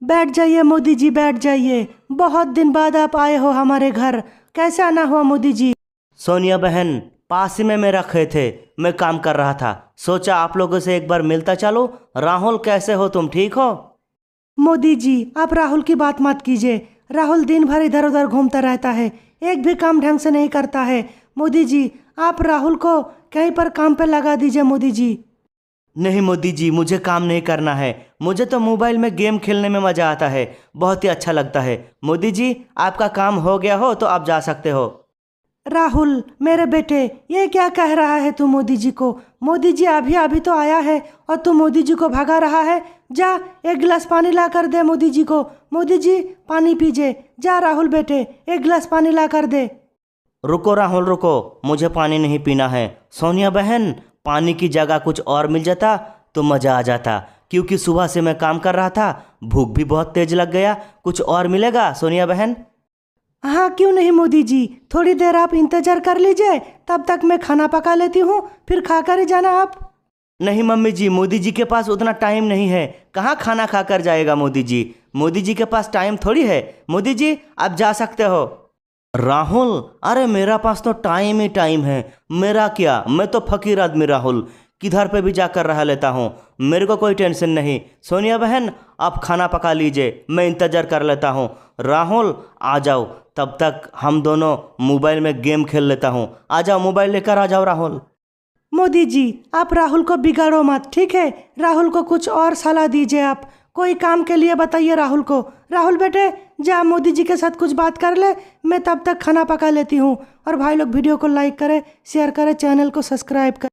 बैठ जाइए मोदी जी, बैठ जाइए। बहुत दिन बाद आप आए हो हमारे घर। कैसे आना हुआ मोदी जी? सोनिया बहन, पास ही में मेरा खेत है, मैं काम कर रहा था, सोचा आप लोगों से एक बार मिलता चलो। राहुल, कैसे हो तुम, ठीक हो? मोदी जी, आप राहुल की बात मत कीजिए। राहुल दिन भर इधर उधर घूमता रहता है, एक भी काम ढंग से नहीं करता है। मोदी जी, आप राहुल को कहीं पर काम पे लगा दीजिए मोदी जी। नहीं मोदी जी, मुझे काम नहीं करना है। मुझे तो मोबाइल में गेम खेलने में मज़ा आता है, बहुत ही अच्छा लगता है। मोदी जी, आपका काम हो गया हो तो आप जा सकते हो। राहुल मेरे बेटे, ये क्या कह रहा है तू मोदी जी को? मोदी जी अभी अभी तो आया है और तू मोदी जी को भगा रहा है। जा, एक गिलास पानी ला कर दे मोदी जी को। मोदी जी पानी पीजिए। जा राहुल बेटे, एक गिलास पानी ला कर दे। रुको राहुल रुको, मुझे पानी नहीं पीना है। सोनिया बहन, पानी की जगह कुछ और मिल जाता तो मज़ा आ जाता, क्योंकि सुबह से मैं काम कर रहा था, भूख भी बहुत तेज लग गया। कुछ और मिलेगा सोनिया बहन? हाँ क्यों नहीं मोदी जी, थोड़ी देर आप इंतजार कर लीजिए, तब तक मैं खाना पका लेती हूँ, फिर खा कर ही जाना आप। नहीं मम्मी जी, मोदी जी के पास उतना टाइम नहीं है, कहाँ खाना खाकर जाएगा मोदी जी। मोदी जी के पास टाइम थोड़ी है। मोदी जी, आप जा सकते हो। राहुल, अरे मेरा पास तो टाइम ही टाइम है। मेरा क्या, मैं तो फकीर आदमी राहुल, किधर पे भी जाकर रह लेता हूँ, मेरे को कोई टेंशन नहीं। सोनिया बहन, आप खाना पका लीजिए, मैं इंतज़ार कर लेता हूँ। राहुल आ जाओ, तब तक हम दोनों मोबाइल में गेम खेल लेता हूँ। आ जाओ, मोबाइल लेकर आ जाओ राहुल। मोदी जी, आप राहुल को बिगाड़ो मत, ठीक है? राहुल को कुछ और सलाह दीजिए आप, कोई काम के लिए बताइए राहुल को। राहुल बेटे, जा मोदी जी के साथ कुछ बात कर ले, मैं तब तक खाना पका लेती हूँ। और भाई लोग वीडियो को लाइक करें, शेयर करें, चैनल को सब्सक्राइब करें।